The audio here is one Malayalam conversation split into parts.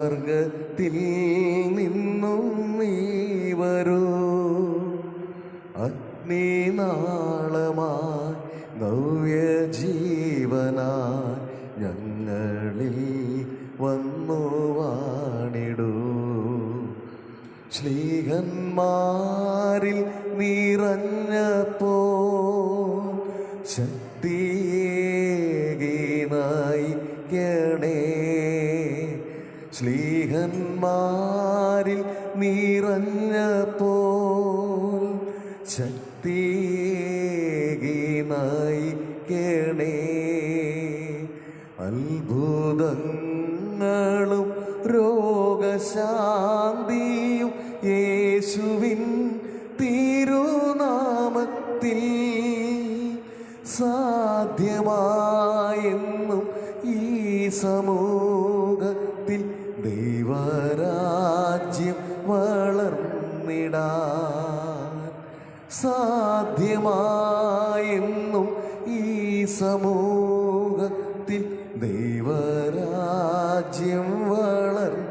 സ്വർഗത്തിൽ നിന്നും നീ വരൂ, അഗ്നിനാളമായി നവ്യജീവനായി ഞങ്ങളിൽ വന്നു വാണിടൂ. ശ്ലീഹന്മാരിൽ നിറഞ്ഞപ്പോൾ ശക്തിയേകി നയിക്കണേ. ശ്ലീഹന്മാരിൽ നിറഞ്ഞപ്പോൾ ശക്തിയേകി നയിക്കണേ. അത്ഭുതങ്ങളും രോഗശാന്തിയും യേശുവിൻ തിരുനാമത്തിൽ സാധ്യമായെന്നും ഈ സമൂഹത്തിൽ ദൈവരാജ്യം വളർന്നിടാൻ സാധ്യമായെന്നും ഈ സമൂഹത്തിൽ ദൈവരാജ്യം വളർന്നിടാൻ.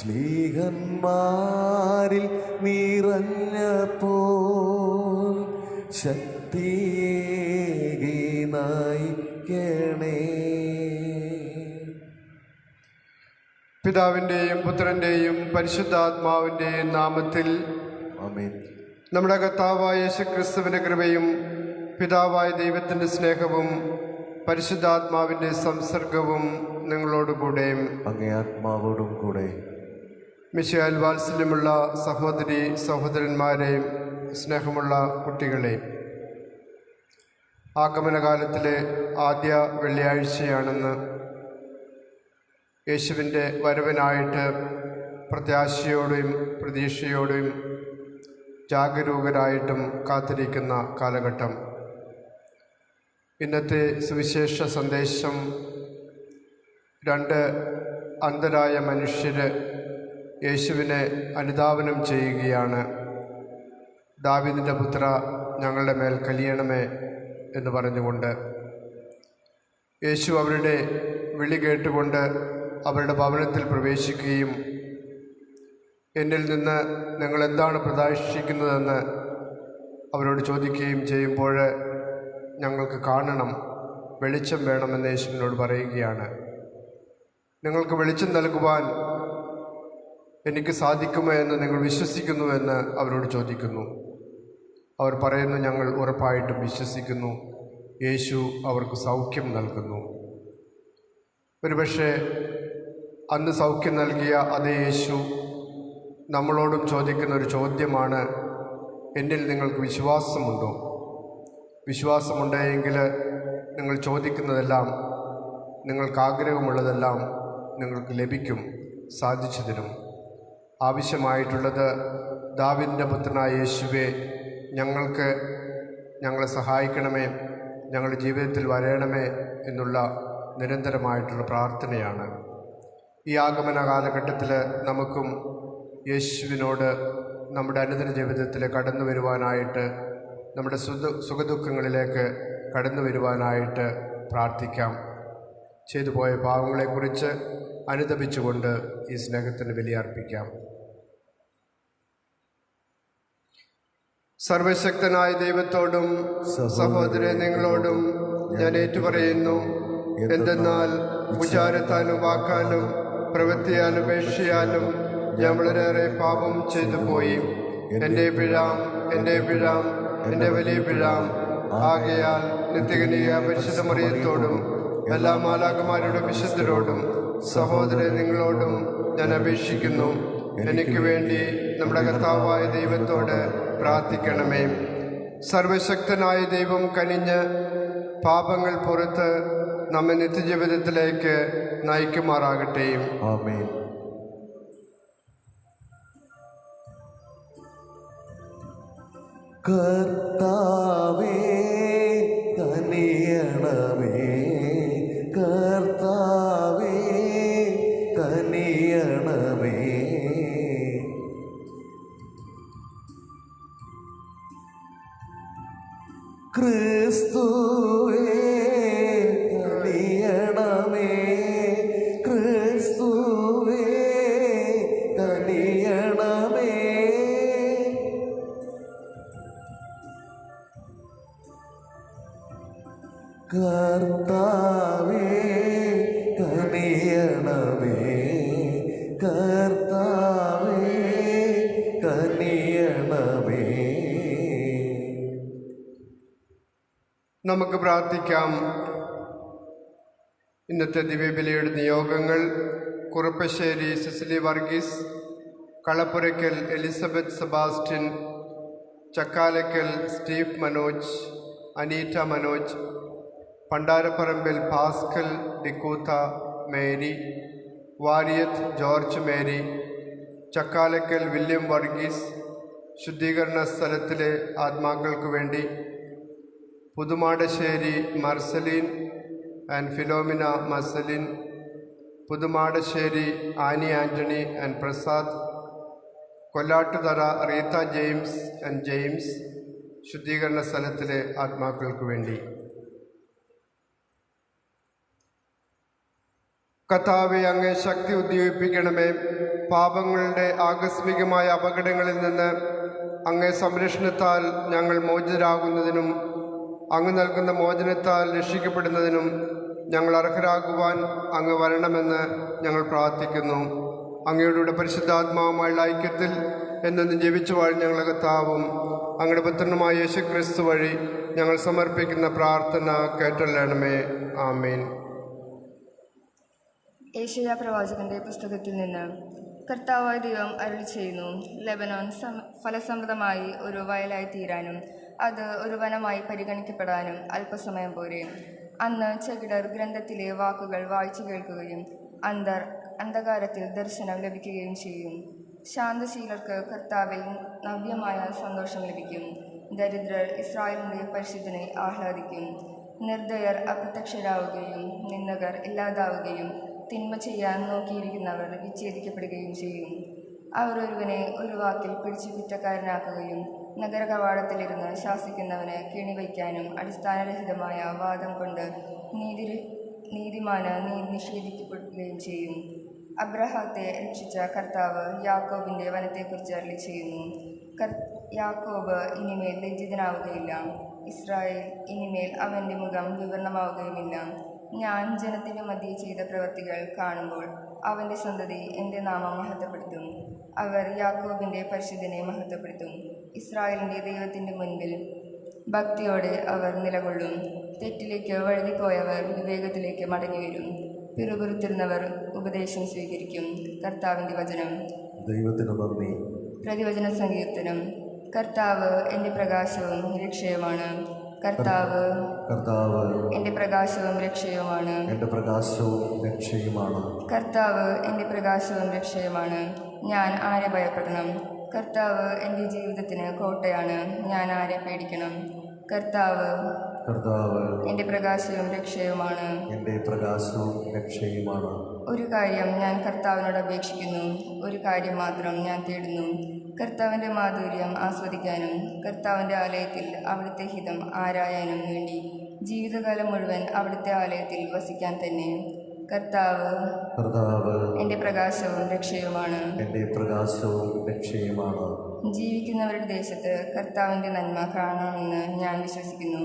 ശ്ലീഹന്മാരിൽ നിറഞ്ഞപ്പോൾ ശക്തിയേകി നയിക്കണേ. പിതാവിൻ്റെയും പുത്രൻ്റെയും പരിശുദ്ധാത്മാവിൻ്റെയും നാമത്തിൽ ആമേൻ. നമ്മുടെ കർത്താവായ യേശുക്രിസ്തുവിൻ്റെ കൃപയും പിതാവായ ദൈവത്തിൻ്റെ സ്നേഹവും പരിശുദ്ധാത്മാവിൻ്റെ സംസർഗവും നിങ്ങളോടുകൂടെ അങ്ങേ ആത്മാവോടും കൂടെ. മിശിഹായിൽ വാത്സല്യമുള്ള സഹോദരി സഹോദരന്മാരെ, സ്നേഹമുള്ള കുട്ടികളെ, ആഗമനകാലത്തിലെ ആദ്യ വെള്ളിയാഴ്ചയാണെന്ന്. യേശുവിൻ്റെ വരവിനായിട്ട് പ്രത്യാശയോടും പ്രതീക്ഷയോടും ജാഗരൂകരായിട്ടും കാത്തിരിക്കുന്ന കാലഘട്ടം. ഇന്നത്തെ സുവിശേഷ സന്ദേശം രണ്ട് അന്ധരായ മനുഷ്യർ യേശുവിനെ അനുധാവനം ചെയ്യുകയാണ്. ദാവീദിൻ്റെ പുത്ര, ഞങ്ങളുടെ മേൽ കനിയണമേ എന്ന് പറഞ്ഞുകൊണ്ട് യേശു അവരുടെ വിളി കേട്ടുകൊണ്ട് അവരുടെ ഭവനത്തിൽ പ്രവേശിക്കുകയും എന്നിൽ നിന്ന് നിങ്ങൾ എന്താണ് പ്രതീക്ഷിക്കുന്നതെന്ന് അവരോട് ചോദിക്കുകയും ചെയ്യുമ്പോൾ ഞങ്ങൾക്ക് കാണണം, വെളിച്ചം വേണമെന്ന് യേശുവിനോട് പറയുകയാണ്. നിങ്ങൾക്ക് വെളിച്ചം നൽകുവാൻ എനിക്ക് സാധിക്കുമോ എന്ന് നിങ്ങൾ വിശ്വസിക്കുന്നുവെന്ന് അവരോട് ചോദിക്കുന്നു. അവർ പറയുന്നു, ഞങ്ങൾ ഉറപ്പായിട്ടും വിശ്വസിക്കുന്നു. യേശു അവർക്ക് സൗഖ്യം നൽകുന്നു. ഒരുപക്ഷെ അന്ന് സൗഖ്യം നൽകിയ അതേ യേശു നമ്മളോടും ചോദിക്കുന്ന ഒരു ചോദ്യമാണ്, എന്നിൽ നിങ്ങൾക്ക് വിശ്വാസമുണ്ടോ? വിശ്വാസമുണ്ടെങ്കിൽ നിങ്ങൾ ചോദിക്കുന്നതെല്ലാം, നിങ്ങൾക്ക് ആഗ്രഹമുള്ളതെല്ലാം നിങ്ങൾക്ക് ലഭിക്കും, സാധിച്ചു തരും. ആവശ്യമായിട്ടുള്ളത്, ദാവീദിൻ്റെ പുത്രനായ യേശുവേ, ഞങ്ങളെ സഹായിക്കണമേ, ഞങ്ങളുടെ ജീവിതത്തിൽ വരയണമേ എന്നുള്ള നിരന്തരമായിട്ടുള്ള പ്രാർത്ഥനയാണ്. ഈ ആഗമന കാലഘട്ടത്തിൽ നമുക്കും യേശുവിനോട് നമ്മുടെ അനുദിന ജീവിതത്തിൽ കടന്നു വരുവാനായിട്ട്, നമ്മുടെ സുഖദുഃഖങ്ങളിലേക്ക് കടന്നു വരുവാനായിട്ട് പ്രാർത്ഥിക്കാം. ചെയ്തു പോയ പാവങ്ങളെക്കുറിച്ച് അനുതപിച്ചുകൊണ്ട് ഈ സ്നേഹത്തിന് ബലിയർപ്പിക്കാം. സർവശക്തനായ ദൈവത്തോടും സഹോദര നിങ്ങളോടും ഞാൻ ഏറ്റുപറയുന്നു, എന്തെന്നാൽ വിചാരത്താലും വാക്കാലും പ്രവൃത്തിയാലും ഉപേക്ഷയാലും ഞാൻ വളരെയേറെ പാപം ചെയ്തു പോയി. എൻ്റെ വലിയ പിഴാം. ആകയാൽ നിത്യകന്യക പരിശുദ്ധ മറിയത്തോടും എല്ലാ മാലാഖമാരോടും വിശുദ്ധരോടും സഹോദര നിങ്ങളോടും ഞാൻ അപേക്ഷിക്കുന്നു, എനിക്ക് വേണ്ടി നമ്മുടെ കർത്താവായ ദൈവത്തോട് പ്രാർത്ഥിക്കണമേ. സർവശക്തനായ ദൈവം കനിഞ്ഞ് പാപങ്ങൾ പുറത്ത് നമ്മെ നിത്യജീവിതത്തിലേക്ക് നയിക്കുമാറാകട്ടെ. ആമേൻ. കർത്താവേ കനിയണമേ, കർത്താവേ കനിയണമേ. ക്രിസ്തുവേ കനിയണമേ, നമുക്ക് പ്രാർത്ഥിക്കാം. ഇന്നത്തെ ദിവ്യബലിയുടെ നിയോഗങ്ങൾ: Kuruppassery Cecily Varghese, Kalappurakkal Elizabeth Sebastian, Chakkalakkal Steve Manoj, Aneeta Manoj, Pandaraparambil Pascal ഡിക്കൂത്ത Mary, Variyath George Mary, Chakkalakkal William Varghese. ശുദ്ധീകരണ സ്ഥലത്തിലെ ആത്മാക്കൾക്ക് വേണ്ടി Puthumadassery Marceline and Philomena Marceline, Puthumadassery Annie Antony and Prasad, Kollattuthara Rita James and James. ശുദ്ധീകരണ സ്ഥലത്തിലെ ആത്മാക്കൾക്ക് വേണ്ടി. കർത്താവേ, അങ്ങേ ശക്തി ഉദ്ദീപിപ്പിക്കണമേ. പാപങ്ങളുടെ ആകസ്മികമായ അപകടങ്ങളിൽ നിന്ന് അങ്ങേ സംരക്ഷണത്താൽ ഞങ്ങൾ മോചിതരാകുന്നതിനും അങ്ങ് നൽകുന്ന മോചനത്താൽ രക്ഷിക്കപ്പെടുന്നതിനും ഞങ്ങൾ അർഹരാകുവാൻ അങ്ങ് വരണമെന്ന് ഞങ്ങൾ പ്രാർത്ഥിക്കുന്നു. അങ്ങയുടെ പരിശുദ്ധാത്മാവുമായുള്ള ഐക്യത്തിൽ എന്നും ജീവിച്ചു വാഴ് ഞങ്ങളുടെ കർത്താവും അങ്ങയുടെ പുത്രനുമായ യേശുക്രിസ്തു വഴി ഞങ്ങൾ സമർപ്പിക്കുന്ന പ്രാർത്ഥന കേട്ടല്ലണമേ. ആമേൻ. ഏശയ്യാ പ്രവാചകന്റെ പുസ്തകത്തിൽ നിന്ന്: കർത്താവായ ദൈവം അരുളി ചെയ്യുന്നു, ലെബനോൻ ഫലസമൃദ്ധമായി ഒരു വയലായി തീരാനും അത് ഒരു വനമായി പരിഗണിക്കപ്പെടാനും അല്പസമയം പോരെ. അന്ന് ചെകിടർ ഗ്രന്ഥത്തിലെ വാക്കുകൾ വായിച്ചു കേൾക്കുകയും അന്ധകാരത്തിൽ ദർശനം ലഭിക്കുകയും ചെയ്യും. ശാന്തശീലർക്ക് കർത്താവിൽ നവ്യമായ സന്തോഷം ലഭിക്കും. ദരിദ്രർ ഇസ്രായേലിൻ്റെ പരിശുദ്ധനെ ആഹ്ലാദിക്കും. നിർദ്ദയർ അപ്രത്യക്ഷരാവുകയും നിന്ദകർ ഇല്ലാതാവുകയും തിന്മ ചെയ്യാൻ നോക്കിയിരിക്കുന്നവർ വിച്ഛേദിക്കപ്പെടുകയും ചെയ്യും. അവർ ഒരുവനെ ഒരു വാക്കിൽ പിടിച്ചു കുറ്റക്കാരനാക്കുകയും നഗര കവാടത്തിലിരുന്ന് ശാസിക്കുന്നവന് കെണിവയ്ക്കാനും അടിസ്ഥാനരഹിതമായ വാദം കൊണ്ട് നീതിമാന് നിഷേധിക്കപ്പെടുകയും ചെയ്യും. അബ്രഹാത്തെ രക്ഷിച്ച കർത്താവ് യാക്കോബിൻ്റെ വനത്തെക്കുറിച്ച് അരുളി ചെയ്യുന്നു: യാക്കോബ് ഇനിമേൽ ലജ്ജിതനാവുകയില്ല, ഇസ്രായേൽ ഇനിമേൽ അവൻ്റെ മുഖം വിവരണമാവുകയുമില്ല. ഞാൻ ജനത്തിൻ്റെ മധ്യേ ചെയ്ത പ്രവൃത്തികൾ കാണുമ്പോൾ അവൻ്റെ സന്തതി എൻ്റെ നാമം മഹത്വപ്പെടുത്തും. അവർ യാക്കോബിൻ്റെ പരിശുദ്ധനെ മഹത്വപ്പെടുത്തും. ഇസ്രായേലിൻ്റെ ദൈവത്തിൻ്റെ മുൻപിൽ ഭക്തിയോടെ അവർ നിലകൊള്ളും. തെറ്റിലേക്ക് വഴുതിപ്പോയവർ വിവേകത്തിലേക്ക് മടങ്ങിവരും. പിറുപിറുത്തിരുന്നവർ ഉപദേശം സ്വീകരിക്കും. കർത്താവിൻ്റെ വചനം. ദൈവത്തിന് നന്ദി. പ്രതിവചന സങ്കീർത്തനം. കർത്താവ് എൻ്റെ പ്രകാശവും രക്ഷയുമാണ്. കർത്താവ് എൻ്റെ പ്രകാശവും രക്ഷയുമാണ്. എൻ്റെ പ്രകാശവും രക്ഷയുമാണ്. കർത്താവ് എൻ്റെ പ്രകാശവും രക്ഷയുമാണ്. ഞാൻ ആരെ ഭയപ്പെടണം? കർത്താവ് എൻ്റെ ജീവിതത്തിന് കോട്ടയാണ്. ഞാൻ ആരെ പേടിക്കണം? കർത്താവ് എൻ്റെ പ്രകാശവും രക്ഷയുമാണ്. എൻ്റെ പ്രകാശവും രക്ഷയുമാണ്. ഒരു കാര്യം ഞാൻ കർത്താവിനോട് അപേക്ഷിക്കുന്നു, ഒരു കാര്യം മാത്രം ഞാൻ തേടുന്നു: കർത്താവിൻ്റെ മാധുര്യം ആസ്വദിക്കാനും കർത്താവിൻ്റെ ആലയത്തിൽ അവിടുത്തെ ഹിതം ആരായാനും വേണ്ടി ജീവിതകാലം മുഴുവൻ അവിടുത്തെ ആലയത്തിൽ വസിക്കാൻ തന്നെ. കർത്താവ് എൻ്റെ പ്രകാശവും രക്ഷയുമാണ്. എൻ്റെ പ്രകാശവും രക്ഷയുമാണ്. ജീവിക്കുന്നവരുടെ ദേശത്ത് കർത്താവിൻ്റെ നന്മ കാണണമെന്ന് ഞാൻ വിശ്വസിക്കുന്നു.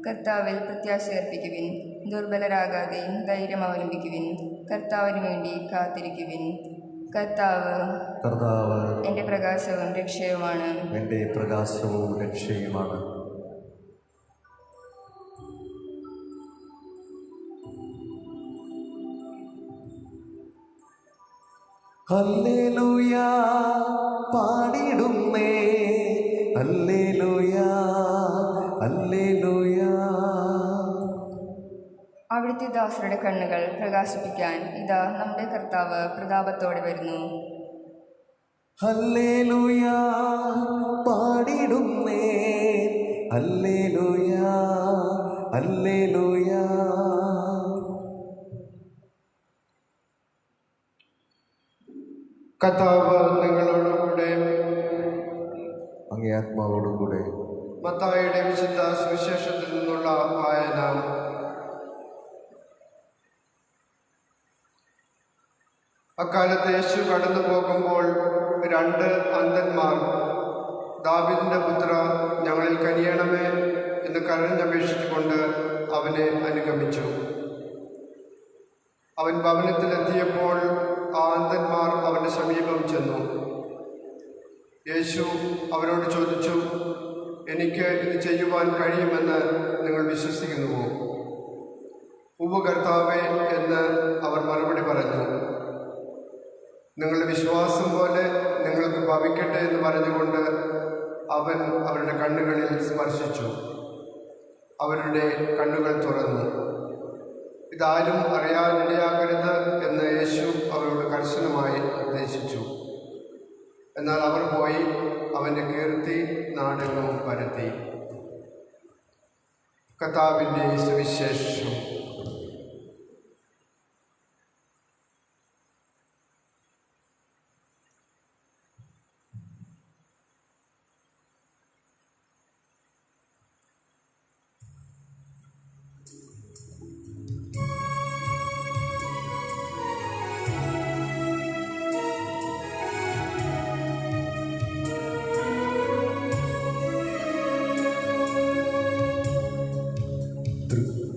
കർത്താവിൽ പ്രത്യാശ അർപ്പിക്കുവിൻ. ദുർബലരാകാതെ ധൈര്യം അവലംബിക്കുവിൻ. കർത്താവിന് വേണ്ടി കാത്തിരിക്കുവിൻ. കർത്താവ് എൻ്റെ പ്രകാശവും രക്ഷയുമാണ്. എൻ്റെ പ്രകാശവും രക്ഷയുമാണ്. ഹല്ലേലൂയ പാടിടുന്നേ, ഹല്ലേലൂയ ഹല്ലേലൂയ. അവിടുത്തെ ദാസരുടെ കണ്ണുകൾ പ്രകാശിപ്പിക്കാൻ ഇതാ നമ്മുടെ കർത്താവ് പ്രതാപത്തോടെ വരുന്നു. ഹല്ലേലൂയ പാടിടുന്നേ, ഹല്ലേലൂയ ഹല്ലേലൂയ. കർത്താവ് നിങ്ങളോടുകൂടെ, അങ്ങേ ആത്മാവോടും കൂടെ. മത്തായിയുടെ വിശുദ്ധ സുവിശേഷത്തിൽ നിന്നുള്ള വായന. അക്കാലത്ത് യേശു കടന്നു പോകുമ്പോൾ രണ്ട് അന്ധന്മാർ, ദാവീദിന്റെ പുത്ര, ഞങ്ങളിൽ കനിയണമേ എന്ന് കരഞ്ഞപേക്ഷിച്ചുകൊണ്ട് അവനെ അനുഗമിച്ചു. അവൻ ഭവനത്തിലെത്തിയപ്പോൾ ആ അന്ധന്മാർ അവൻ്റെ സമീപം ചെന്നു. യേശു അവരോട് ചോദിച്ചു, എനിക്ക് ഇത് ചെയ്യുവാൻ കഴിയുമെന്ന് നിങ്ങൾ വിശ്വസിക്കുന്നുവോ? ഉവ്വ് കർത്താവേ എന്ന് അവർ മറുപടി പറഞ്ഞു. നിങ്ങളുടെ വിശ്വാസം പോലെ നിങ്ങൾക്ക് ഭവിക്കട്ടെ എന്ന് പറഞ്ഞുകൊണ്ട് അവൻ അവരുടെ കണ്ണുകളിൽ സ്പർശിച്ചു. അവരുടെ കണ്ണുകൾ തുറന്നു. ഇതാരും അറിയാനിടയാകരുത് എന്ന് യേശു അവരോട് കർശനമായി നിർദ്ദേശിച്ചു. എന്നാൽ അവർ പോയി അവൻ്റെ കീർത്തി നാടെങ്ങും പരത്തി. കർത്താവിൻ്റെ സുവിശേഷം.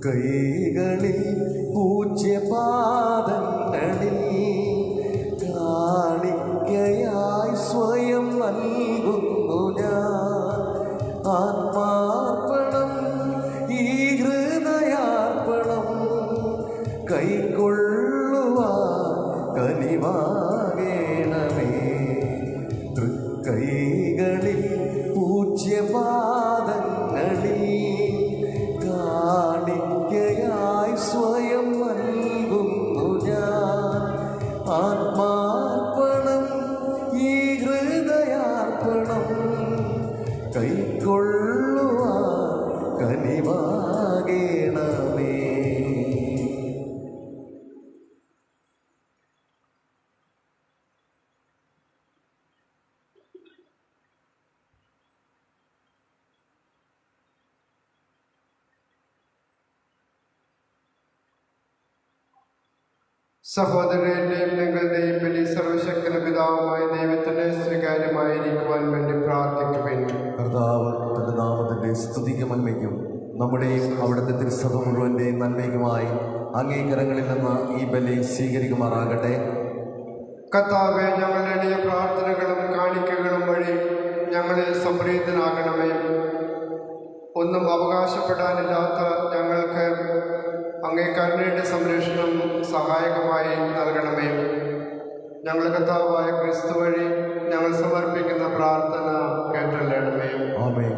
കൈകളിൽ പൂജ്യപാദങ്ങളിൽ കാണിക്കയായി സ്വയം നൽകുന്നു ഞാൻ. ആത്മാർപ്പണം, ഈ ഹൃദയാർപ്പണം കൈക്കൊള്ളുവാൻ കനിവാകേണമേ. തൃക്കൈകളിൽ പൂജ്യപാദങ്ങളിൽ കാണിക്കയായി സ്വയം നൽകുന്നു ഞാൻ. ആത്മാർപ്പണം, ഈ ഹൃദയാർപ്പണം കൈക്കൊള്ളുവാൻ കനിവാകേണമേ. സഹോദരന്റെയും നിങ്ങളുടെയും ബലി സർവശക്തന പിതാവുമായ ദൈവത്തിന് സ്വീകാര്യമായിരിക്കുവാൻ വേണ്ടി പ്രാർത്ഥിക്കുവിൻ. കർത്താവ് തന്റെ നാമത്തിന്റെ സ്തുതിക്കും നന്മയ്ക്കും നമ്മുടെയും അവിടുത്തെ തിരുസഭ മുഴുവൻ്റെയും നന്മയ്ക്കുമായി അങ്ങേക്കരങ്ങളിൽ നിന്ന് ഈ ബലി സ്വീകരിക്കുമാറാകട്ടെ. കർത്താവേ, ഞങ്ങളുടെ എളിയ പ്രാർത്ഥനകളും കാണിക്കകളും വഴി ഞങ്ങളിൽ സംപ്രീതനാകണമേ. ഒന്നും അവകാശപ്പെടാനില്ലാത്ത ഞങ്ങൾക്ക് അങ്ങേ കരുണയുടെ സംരക്ഷണം സഹായകമായി നൽകണമേ. ഞങ്ങളുടെ കർത്താവായ ക്രിസ്തു വഴി ഞങ്ങൾ സമർപ്പിക്കുന്ന പ്രാർത്ഥന കേട്ടല്ലണമേ. ആമേൻ.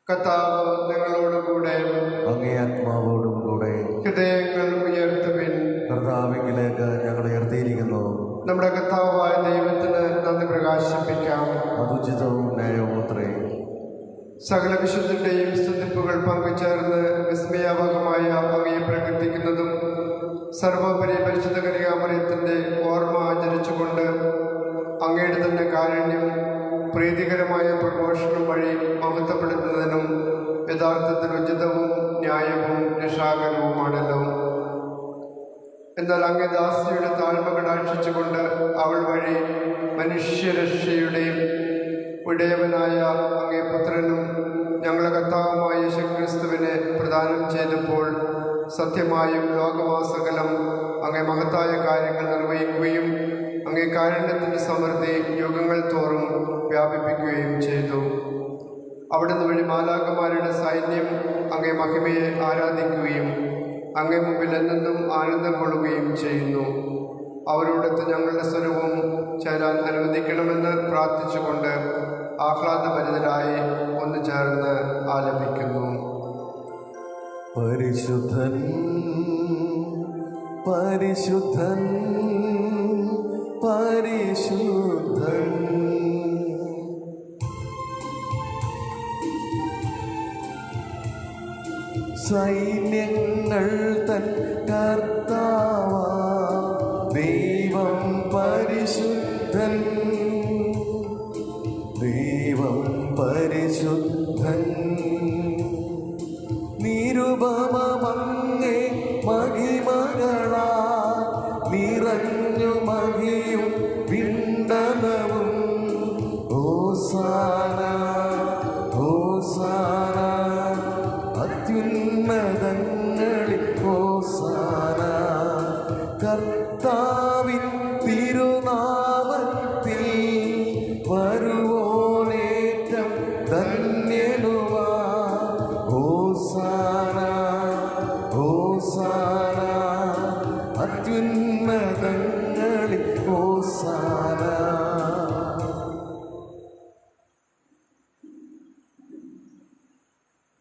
കർത്താവ് നിങ്ങളോടുകൂടെ, അങ്ങേ ആത്മാവോടും കൂടെ. ഹൃദയങ്ങൾ ഉയർത്തുവിൻ. കർത്താവിലേക്ക് ഞങ്ങൾ ഉയർത്തിയിരിക്കുന്നു. നമ്മുടെ കർത്താവായ ദൈവത്തിന് നന്ദി പ്രകാശിപ്പിക്കാം. അതുചിതവും ന്യായവും അത്രേ. സകല വിശുദ്ധന്റെയും സ്തുതിപ്പുകൾ പങ്കുചേർന്ന് വിസ്മയാവകമായ അങ്ങയെ പ്രകീർത്തിക്കുന്നതും സർവോപരി പരിശുദ്ധ കന്യകാമറിയത്തിൻ്റെ ഓർമ്മ ആചരിച്ചുകൊണ്ട് അങ്ങയുടെ തന്നെ കാരുണ്യം പ്രീതികരമായ പ്രഘോഷണം വഴി മഹത്വപ്പെടുത്തുന്നതിനും യഥാർത്ഥത്തിൽ ഉചിതവും ന്യായവും രക്ഷാകരവുമാണല്ലോ. എന്നാൽ അങ്ങേ ദാസിയുടെ താഴ്മ കടാക്ഷിച്ചുകൊണ്ട് അവൾ വഴി മനുഷ്യരക്ഷയുടെയും ഉടയവനായ അങ്ങേ പുത്രനും ഞങ്ങളുടെ കർത്താവുമായ യേശുക്രിസ്തുവിനെ പ്രദാനം ചെയ്തപ്പോൾ സത്യമായും ലോകമാസകലം അങ്ങേ മഹത്തായ കാര്യങ്ങൾ നിർവഹിക്കുകയും അങ്ങേ കാരുണ്യത്തിൻ്റെ സമൃദ്ധി യുഗങ്ങൾ തോറും വ്യാപിപ്പിക്കുകയും ചെയ്തു. അവിടുന്ന് വഴി മാലാഖമാരുടെ സൈന്യം അങ്ങേ മഹിമയെ ആരാധിക്കുകയും അങ്ങേ മുമ്പിൽ എന്നെന്നും ആനന്ദം കൊള്ളുകയും ചെയ്യുന്നു. അവരോടൊത്ത് ഞങ്ങളുടെ സ്വരവും ചേരാൻ അനുവദിക്കണമെന്ന് പ്രാർത്ഥിച്ചുകൊണ്ട് ആഹ്ലാദഭരിതരായി ഒന്ന് ചേർന്ന് ആലപിക്കുന്നു. പരിശുദ്ധൻ പരിശുദ്ധൻ പരിശുദ്ധൻ, സൈന്യങ്ങൾ തൻ കർത്താവാ ദൈവം പരിശുദ്ധൻ, ദൈവം പരിശുദ്ധൻ. നിരുപമമങ്ങേ മഹിമകളാ നിറഞ്ഞു മഹിയും വിണ്ടലവും. ഹോസാന ഹോസാന അത്യുന്നതങ്ങളിൽ ഹോസാന.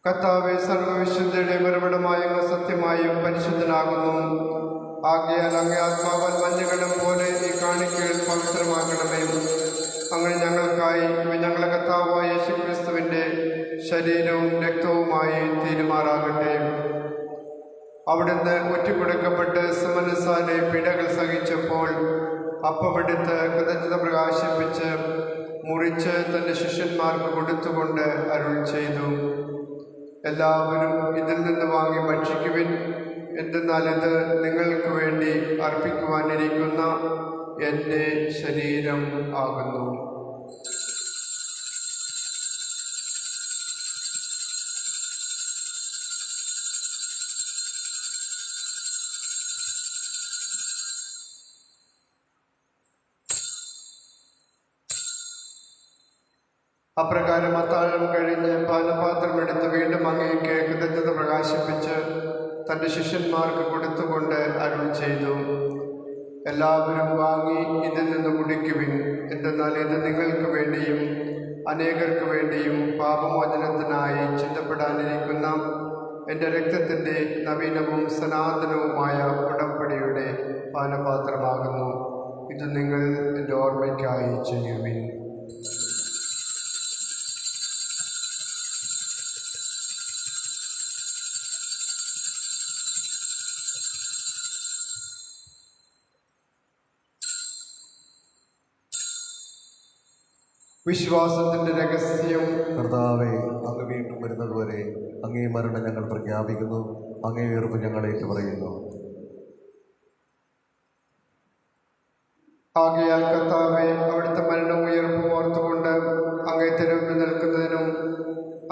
കർത്താവെ, സർവ്വവിശുദ്ധയുടെ ഉറവിടമായ അങ്ങ് സത്യമായും പരിശുദ്ധനാകുന്നു. ആകയാൽ അങ്ങേ ആത്മാവൻ മഞ്ഞുകളും പോലെ ഈ കാണിക്കകൾ പവിത്രമാക്കണമേ. അങ്ങനെ ഞങ്ങൾക്കായി ഞങ്ങളെ കർത്താവായ യേശുക്രിസ്തുവിൻ്റെ ശരീരവും രക്തവുമായി തീരുമാറാകട്ടെ. അവിടുന്ന് ഒറ്റുകൊടുക്കപ്പെട്ട് സുമനസാലെ പീഡകൾ സഹിച്ചപ്പോൾ അപ്പമെടുത്ത് കൃതജ്ഞത പ്രകാശിപ്പിച്ച് മുറിച്ച് തൻ്റെ ശിഷ്യന്മാർക്ക് കൊടുത്തുകൊണ്ട് അരുൾ ചെയ്തു: എല്ലാവരും ഇതിൽ നിന്ന് വാങ്ങി ഭക്ഷിക്കുവിൻ. എന്തെന്നാൽ ഇത് നിങ്ങൾക്ക് വേണ്ടി അർപ്പിക്കുവാനിരിക്കുന്ന എൻ്റെ ശരീരം ആകുന്നു. അപ്രകാരം അത്താഴം കഴിഞ്ഞ് പാനപാത്രമെടുത്ത് വീണ്ടും അങ്ങേക്ക് കൃതജ്ഞത പ്രകാശിപ്പിച്ച് തൻ്റെ ശിഷ്യന്മാർക്ക് കൊടുത്തുകൊണ്ട് അരുൾ ചെയ്തു: എല്ലാവരും വാങ്ങി ഇതിൽ നിന്ന് കുടിക്കുവിൻ. എന്തെന്നാൽ ഇത് നിങ്ങൾക്ക് വേണ്ടിയും അനേകർക്ക് വേണ്ടിയും പാപമോചനത്തിനായി ചിന്തപ്പെടാനിരിക്കുന്ന എൻ്റെ രക്തത്തിൻ്റെ നവീനവും സനാതനവുമായ ഉടമ്പടിയുടെ പാനപാത്രമാകുന്നു. ഇത് നിങ്ങൾ എൻ്റെ ഓർമ്മയ്ക്കായി ചെയ്യുവിൻ. വിശ്വാസത്തിൻ്റെ രഹസ്യം. കർത്താവേ, അങ്ങ് വീണ്ടും വരുന്നതുവരെ അങ്ങേ മരണം ഞങ്ങൾ പ്രഖ്യാപിക്കുന്നു, അങ്ങേ ഉയർപ്പ് ഞങ്ങൾ ഏറ്റുപറയുന്നു. ആകയാൽ കർത്താവെ, അവിടുത്തെ മരണവും ഉയർപ്പും ഓർത്തുകൊണ്ട് അങ്ങേ തെരുവിൽ നിൽക്കുന്നതിനും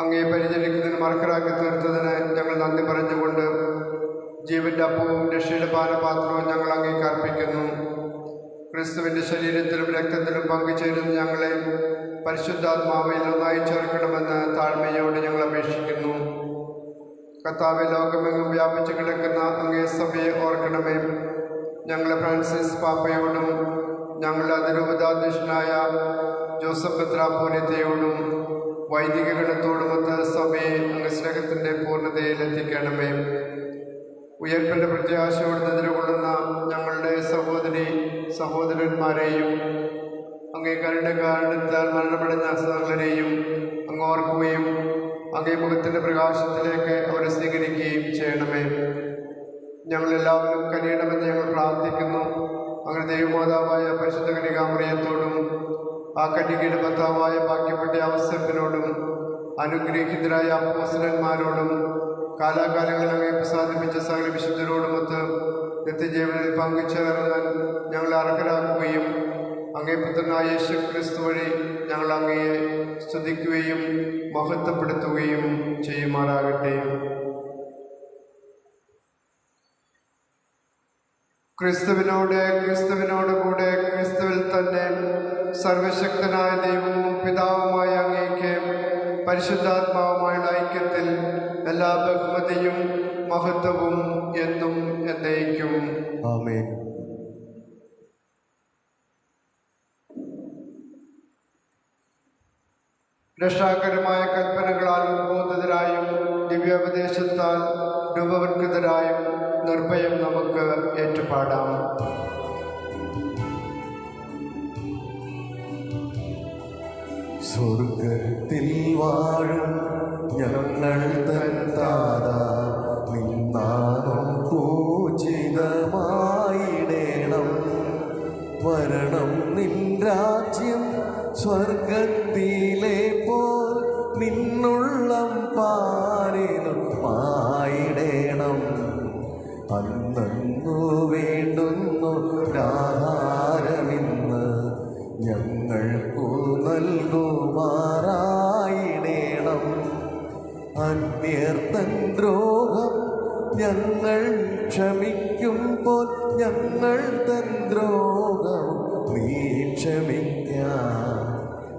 അങ്ങേ പരിചരിക്കുന്നതിനും അർഹരാക്കി തീർത്തതിന് ഞങ്ങൾ നന്ദി പറഞ്ഞുകൊണ്ട് ജീവന്റെ അപ്പവും രക്ഷയുടെ പാനപാത്രവും ഞങ്ങൾ അങ്ങേക്ക് അർപ്പിക്കുന്നു. ക്രിസ്തുവിൻ്റെ ശരീരത്തിലും രക്തത്തിലും പങ്കുചേരുന്ന ഞങ്ങളെ പരിശുദ്ധാത്മാവിൽ ഒന്നായി ചേർക്കണമെന്ന് താഴ്മയോട് ഞങ്ങൾ അപേക്ഷിക്കുന്നു. കർത്താവെ, ലോകമെങ്ങും വ്യാപിച്ചു കിടക്കുന്ന അങ്ങേ സഭയെ ഓർക്കണമേ. ഞങ്ങളെ ഫ്രാൻസിസ് പാപ്പയോടും ഞങ്ങളുടെ അതിരൂപതാധ്യക്ഷനായ ജോസഫ് മെത്രാപ്പോലീത്തയോടും വൈദിക ഗണത്തോടുമൊത്ത് സഭയെ അങ്ങ് സ്നേഹത്തിൻ്റെ പൂർണ്ണതയിൽ എത്തിക്കണമേ. ഉയർപ്പിൻ്റെ പ്രത്യാശയോട് നിലകൊള്ളുന്ന ഞങ്ങളുടെ സഹോദരി സഹോദരന്മാരെയും അങ്ങേ കാരണത്താൽ മരണമടഞ്ഞ സകലരെയും അങ്ങ് ഓർക്കുകയും അങ്ങേ മുഖത്തിൻ്റെ പ്രകാശത്തിലേക്ക് അവരെ സ്വീകരിക്കുകയും ചെയ്യണമേ. ഞങ്ങളെല്ലാവരും കനിയണമെന്ന് ഞങ്ങൾ പ്രാർത്ഥിക്കുന്നു. അങ്ങനെ ദൈവമാതാവായ പരിശുദ്ധ കന്യകാമറിയത്തോടും ആ കന്യകയുടെ ഭർത്താവായ ഭാഗ്യപ്പെട്ട ഔസേപ്പിനോടും അനുഗ്രഹീതരായ അപ്പോസ്തലന്മാരോടും കാലാകാലങ്ങളിൽ അങ്ങേ പ്രസാദിപ്പിച്ച സകല വിശുദ്ധരോടുമൊത്ത് നിത്യജീവനിൽ പങ്കുചേർന്ന് ഞങ്ങളെ അർഹരാക്കുകയും അങ്ങേ പുത്രനായ യേശു ക്രിസ്തു വഴി ഞങ്ങൾ അങ്ങയെ സ്തുതിക്കുകയും മഹത്വപ്പെടുത്തുകയും ചെയ്യുമാറാകട്ടെ. ക്രിസ്തുവിനോട് കൂടെ ക്രിസ്തുവിൽ തന്നെ സർവശക്തനായ ദൈവവും പിതാവുമായ അങ്ങേക്ക് പരിശുദ്ധാത്മാവുമായുള്ള ഐക്യത്തിൽ എല്ലാ ബഹുമതിയും മഹത്വവും എന്നും എന്നേക്കും ആമേൻ. രക്ഷാകരമായ കൽപ്പനകളാൽ ഉദ്ബോധിതരായും ദിവ്യോപദേശത്താൽ രൂപവത്കൃതരായും നിർഭയം നമുക്ക് ഏറ്റുപാടാം. സ്വർഗത്തിൽ വാഴും ഞങ്ങൾ തൻ താതാ, നിന്നാമം പൂജിതമായിടേണം. വരണം നിൻ രാജ്യം സ്വർഗത്തിലെ പോൽ നിന്നുള്ളം പാരിലുമായിടേണം. അന്നു വേണ്ടുന്നു ആഹാരമിന്ന് ഞങ്ങൾക്കു നൽകുമാറായിടേണം. അന്യർത്തൻ ദ്രോഹം ഞങ്ങൾ ക്ഷമിക്കുമ്പോൾ ഞങ്ങൾ തൻ ദ്രോഹവും നീ ക്ഷമിക്കാം.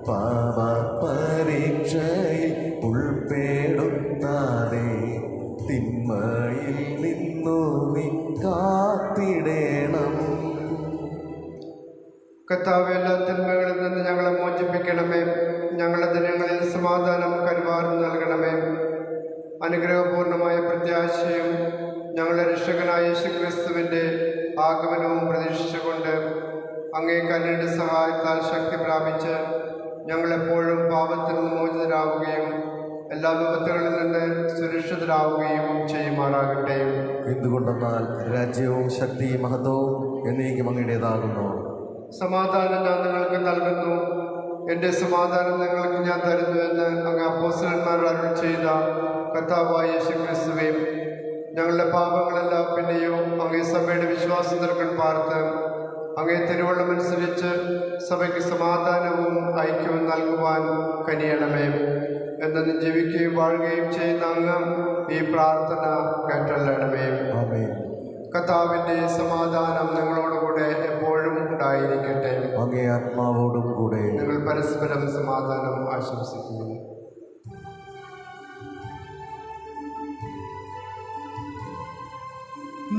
പാപ പരീക്ഷയിൽ ഉൾപ്പെടുത്താതെ തിന്മയിൽ നിന്നു നീ കാത്തിടേണം. കർത്താവേ, എല്ലാ തിന്മകളിൽ നിന്ന് ഞങ്ങളെ മോചിപ്പിക്കണമേ. ഞങ്ങളുടെ ദിനങ്ങളിൽ സമാധാനം കരുവാറും നൽകണമേ. അനുഗ്രഹപൂർണമായ പ്രത്യാശയും ഞങ്ങളുടെ രക്ഷകനായ യേശുക്രിസ്തുവിൻ്റെ ആഗമനവും പ്രതീക്ഷിച്ചുകൊണ്ട് അങ്ങേ കരുണയുടെ സഹായത്താൽ ശക്തി പ്രാപിച്ച് ഞങ്ങളെപ്പോഴും പാപത്തിൽ നിന്ന് മോചിതരാവുകയും എല്ലാ വിപത്തുകളിൽ നിന്ന് സുരക്ഷിതരാവുകയും ചെയ്യുമാറാകട്ടെ. എന്തുകൊണ്ടെന്നാൽ രാജ്യവും ശക്തിയും മഹത്വവും എന്നേക്കും അങ്ങയുടേതാകുന്നു. സമാധാനം ഞാൻ നിങ്ങൾക്ക് നൽകുന്നു, എൻ്റെ സമാധാനം നിങ്ങൾക്ക് ഞാൻ തരുന്നു എന്ന് അങ്ങ് അപ്പോസ്തലന്മാരോട് അരുളി ചെയ്ത കർത്താവായ യേശുക്രിസ്തുവേ, ഞങ്ങളുടെ പാപങ്ങളെല്ലാം പിന്നെയോ അങ്ങേ സഭയുടെ വിശ്വാസത്തിൽക്കൾ പാർത്ത് അങ്ങേ തിരുവള്ളമനുസരിച്ച് സഭയ്ക്ക് സമാധാനവും ഐക്യവും നൽകുവാൻ കനിയണമേ. എന്നു ജീവിക്കുകയും വാഴുകയും ചെയ്യുന്ന അങ്ങ് ഈ പ്രാർത്ഥന കേട്ടല്ലണമേ. കർത്താവിൻ്റെ സമാധാനം നിങ്ങളോടുകൂടെ എപ്പോഴും ഉണ്ടായിരിക്കട്ടെ. അങ്ങേ ആത്മാവോടും കൂടെ. നിങ്ങൾ പരസ്പരം സമാധാനം ആശംസിക്കുന്നു.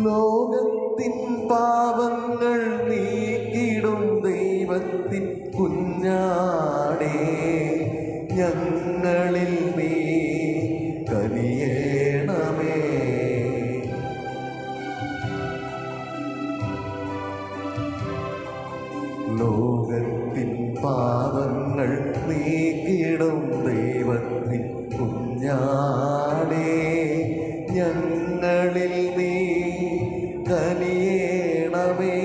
ലോകത്തിൻ പാപങ്ങൾ നീക്കിടും ദൈവത്തിൻ കുഞ്ഞാടേ, ഞങ്ങളിൽ നീ കനിയേണമേ. ലോകത്തിൻ പാപങ്ങൾ നീക്കിടും ദൈവത്തിൻ കുഞ്ഞാടേ, ഞങ്ങളിൽ നീ കനിയേണമേ.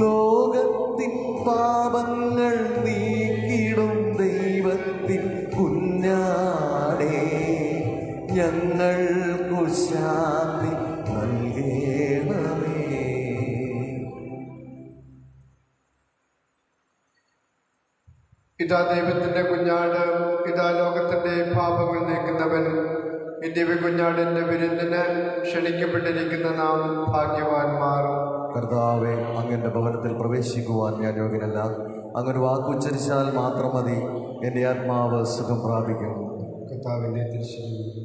ലോകത്തിൻ പാപങ്ങൾ നീക്കിടും ദൈവത്തിൻ കുഞ്ഞാടേ, ഞങ്ങൾക്കു ശാന്തി നൽകേണമേ. ഇതാ ദൈവത്തിൻ്റെ കുഞ്ഞാട്, ഇതാ ലോകത്തിൻ്റെ പാപങ്ങൾ നീക്കുന്നവൻ. ഈ ദിവ്യ കുഞ്ഞാടിൻ്റെ വിരുന്നിന് ക്ഷണിക്കപ്പെട്ടിരിക്കുന്ന നാം ഭാഗ്യവാന്മാർ. കർത്താവെ, അങ്ങൻ്റെ ഭവനത്തിൽ പ്രവേശിക്കുവാൻ ഞാൻ യോഗ്യനല്ല. അങ്ങൊരു വാക്കുച്ചരിച്ചാൽ മാത്രം മതി, എൻ്റെ ആത്മാവ് സുഖം പ്രാപിക്കും. കർത്താവിൻ്റെ തിരുശരീരം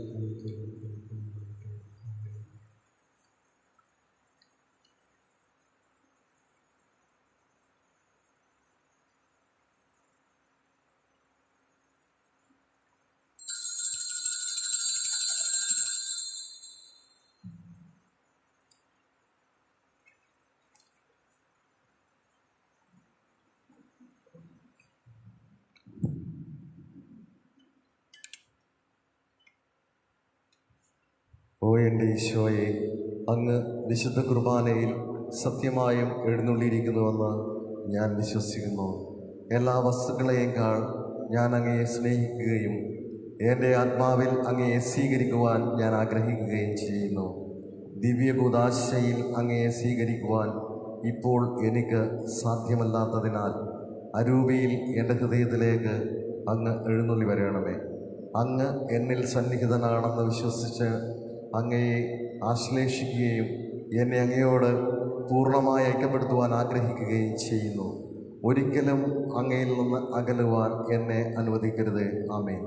ഓ എൻ്റെ ഈശോയെ, അങ്ങ് വിശുദ്ധ കുർബാനയിൽ സത്യമായും എഴുന്നള്ളിയിരിക്കുന്നുവെന്ന് ഞാൻ വിശ്വസിക്കുന്നു. എല്ലാ വസ്തുക്കളെയേക്കാൾ ഞാൻ അങ്ങയെ സ്നേഹിക്കുകയും എൻ്റെ ആത്മാവിൽ അങ്ങയെ സ്വീകരിക്കുവാൻ ഞാൻ ആഗ്രഹിക്കുകയും ചെയ്യുന്നു. ദിവ്യകൂദാശയിൽ അങ്ങയെ സ്വീകരിക്കുവാൻ ഇപ്പോൾ എനിക്ക് സാധ്യമല്ലാത്തതിനാൽ അരൂപിയിൽ എൻ്റെ ഹൃദയത്തിലേക്ക് അങ്ങ് എഴുന്നള്ളി വരണമേ. അങ്ങ് എന്നിൽ സന്നിഹിതനാണെന്ന് വിശ്വസിച്ച് അങ്ങയെ ആശ്ലേഷിക്കുകയും എന്നെ അങ്ങയോട് പൂർണ്ണമായി ഐക്യപ്പെടുത്തുവാൻ ആഗ്രഹിക്കുകയും ചെയ്യുന്നു. ഒരിക്കലും അങ്ങയിൽ നിന്ന് അകലുവാൻ എന്നെ അനുവദിക്കരുത്. ആമേൻ.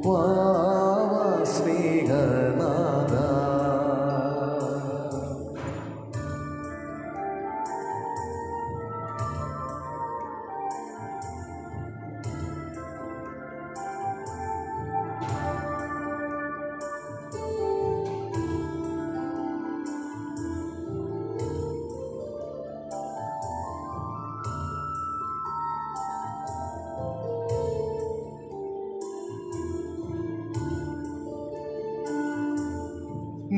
വാവാ സ്നേഹനാഥ.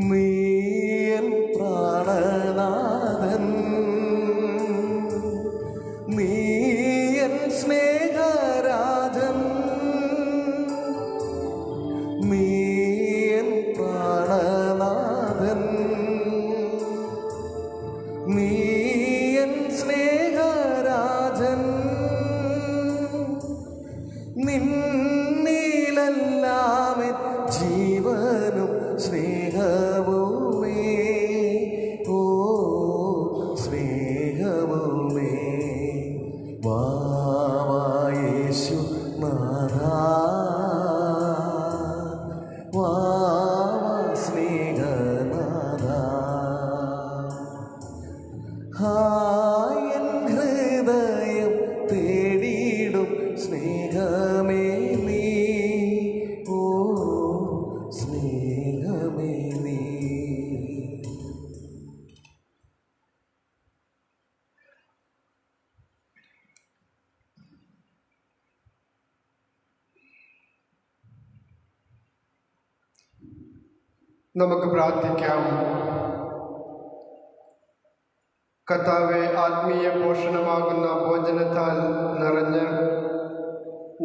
നീയൻ പ്രാണനാഥൻ, നീയൻ സ്നേഹരാജൻ, നീയൻ പ്രാണനാഥൻ, നീയൻ സ്നേഹരാജൻ. നിന്നിലെല്ലാമേ ജീവനും സ്നേഹവുമേ, ഓ സ്നേഹവുമേ. വാവാ യേശുനാഥ, വാവാ സ്നേഹനാഥ. ഹായൻ ഹൃദയം തേടിയിടും സ്നേഹമേ നീ, ഓ സ്നേഹമേ നീ. നമുക്ക് പ്രാർത്ഥിക്കാം. കർത്താവെ, ആത്മീയ പോഷണമാകുന്ന ഭോജനത്താൽ നിറഞ്ഞ്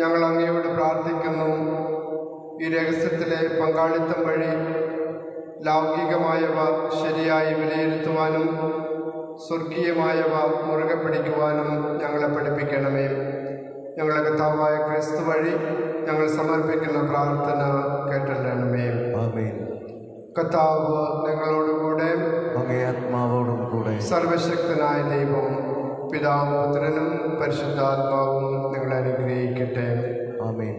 ഞങ്ങൾ അങ്ങയോട് പ്രാർത്ഥിക്കുന്നു. ഈ രഹസ്യത്തിലെ പങ്കാളിത്തം വഴി ലൗകികമായവ ശരിയായി വിലയിരുത്തുവാനും സ്വർഗീയമായവ മുറുകെ പിടിക്കുവാനും ഞങ്ങളെ പഠിപ്പിക്കണമേ. ഞങ്ങളെ കർത്താവായ ക്രിസ്തു വഴി ഞങ്ങൾ സമർപ്പിക്കുന്ന പ്രാർത്ഥന കേട്ടല്ലണമേ. ആമേൻ. കർത്താവ് നിങ്ങളോടുകൂടെ, അങ്ങേ ആത്മാവോടും കൂടെ. സർവശക്തനായ ദൈവം പിതാവും പുത്രനും പരിശുദ്ധാത്മാവും നിങ്ങളെ അനുഗ്രഹിക്കട്ടെ. ആമേൻ.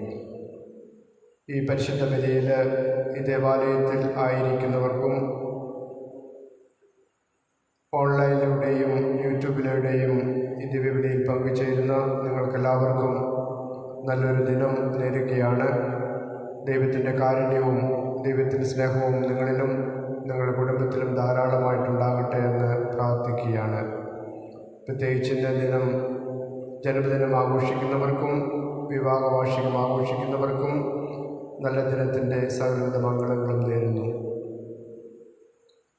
ഈ പരിശുദ്ധ ബലിയിൽ ഈ ദേവാലയത്തിൽ ആയിരിക്കുന്നവർക്കും ഓൺലൈനിലൂടെയും യൂട്യൂബിലൂടെയും ഈ ദിവ്യബലിയിൽ പങ്കുചേരുന്ന നിങ്ങൾക്കെല്ലാവർക്കും നല്ലൊരു ദിനം നേരുകയാണ്. ദൈവത്തിൻ്റെ കാരുണ്യവും ദൈവത്തിൻ്റെ സ്നേഹവും നിങ്ങളിലും നിങ്ങളുടെ കുടുംബത്തിലും ധാരാളമായിട്ടുണ്ടാകട്ടെ എന്ന് പ്രാർത്ഥിക്കുകയാണ്. പ്രത്യേകിച്ച് ഇന്ന ദിനം ജന്മദിനം ആഘോഷിക്കുന്നവർക്കും വിവാഹ വാർഷികം ആഘോഷിക്കുന്നവർക്കും നല്ല ദിനത്തിൻ്റെ സകല മംഗളങ്ങളും നേരുന്നു.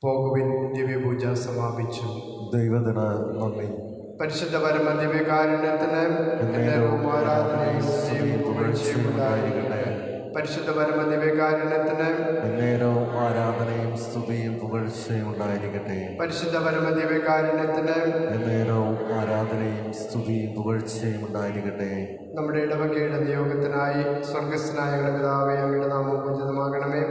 പോകുവിൻ, ദിവ്യപൂജ സമാപിച്ചു. ദൈവത്തിന് നന്ദി. പരിശുദ്ധ പരമ ദിവ്യകാരുണ്യത്തിന് എന്നേരവും ആരാധനയും സ്തുതിയും പുകഴ്ചയും ഉണ്ടായിരിക്കട്ടെ. പരിശുദ്ധ പരമ ദിവ്യകാരുണ്യത്തിന് എന്നേരവും ആരാധനയും സ്തുതിയും പുകഴ്ചയും ഉണ്ടായിരിക്കട്ടെ. പരിശുദ്ധ പരമ ദിവ്യകാരുണ്യത്തിന് എന്നേരവും ആരാധനയും സ്തുതിയും പുകഴ്ചയും ഉണ്ടായിരിക്കട്ടെ. നമ്മുടെ ഇടവകയുടെ നിയോഗത്തിനായി സ്വർഗസ്ഥനായ ഞങ്ങളുടെ പിതാവേ, അങ്ങയുടെ നാമം പൂജിതമാകണമേ.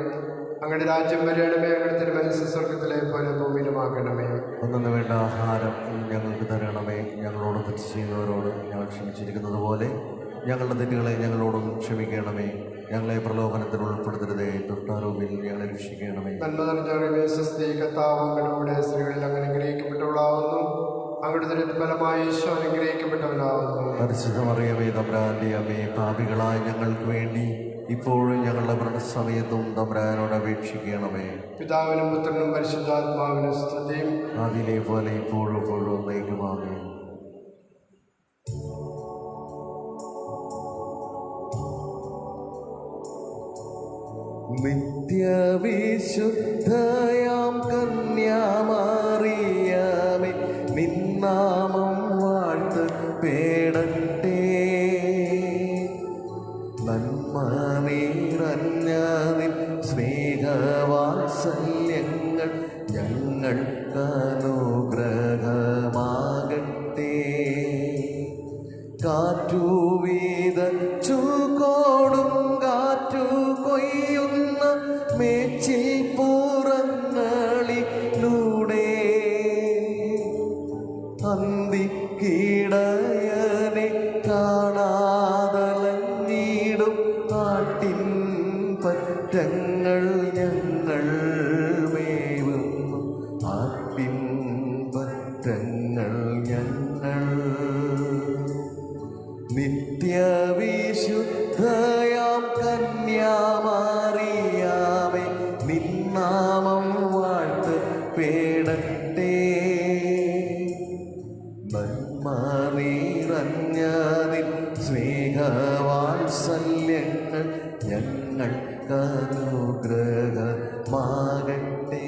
അങ്ങയുടെ രാജ്യം വരണമേ. അങ്ങയുടെ തിരുമനസ്സ് സ്വർഗത്തിലെ പോലെ ഭൂമിയിലുമാകണമേ. അന്നു വേണ്ട ആഹാരം ഞങ്ങൾക്ക് തരണമേ. ഞങ്ങളോട് തെറ്റ് ചെയ്യുന്നവരോട് ഞങ്ങൾ ക്ഷമിച്ചിരിക്കുന്നത് പോലെ ഞങ്ങളുടെ തെറ്റുകളെ ഞങ്ങളോടും ക്ഷമിക്കണമേ. ഞങ്ങളെ പ്രലോഭനത്തിൽ ഉൾപ്പെടുത്തരുതേ, ദുഷ്ടാരൂപിൽ ഞങ്ങളെ രക്ഷിക്കണമേ. നന്മ നിറഞ്ഞ സ്വസ്തി, കർത്താവ് അങ്ങയുടെ കൂടെ സ്ത്രീകളിൽ അങ്ങനെ അനുഗ്രഹിക്കപ്പെട്ടവളാവുന്നു. അങ്ങയുടെ ഫലമായി ഈശോ അനുഗ്രഹിക്കപ്പെട്ടവനാവുന്നു. പരിശുദ്ധ മറിയമേ, തമ്പുരാന്റെ അമ്മേ, പാപികളായ ഞങ്ങൾക്ക് വേണ്ടി ഇപ്പോഴും ഞങ്ങളുടെ മരണസമയത്തും തമ്പുരാനോട് അപേക്ഷിക്കണമേ. പിതാവിനും പുത്രനും പരിശുദ്ധാത്മാവിനും സ്തുതിയും അതിലെ പോലെ ഇപ്പോഴും എപ്പോഴും ഒന്നേക്കുമാകേ. നിത്യവിശുദ്ധയാം കന്യാമറിയമേ, നിന്നാമം വാഴ്ത്ത് പേടട്ടെ. നന്മ നിറഞ്ഞ നിൻ സ്നേഹവാത്സല്യങ്ങൾ ഞങ്ങൾക്കനുഗ്രഹമാകട്ടെ. കാറ്റു വീതച്ചു കൊടുങ്കാറ്റു കൊയ്യുന്ന മേച്ചിൽ പുറങ്ങളിലൂടെ അന്തിക്കിടയനെ കാണാതലഞ്ഞിടും കാട്ടിൻ വാത്സല്യങ്ങൾ ഞങ്ങൾക്കനുഗ്രഹമാകട്ടെ.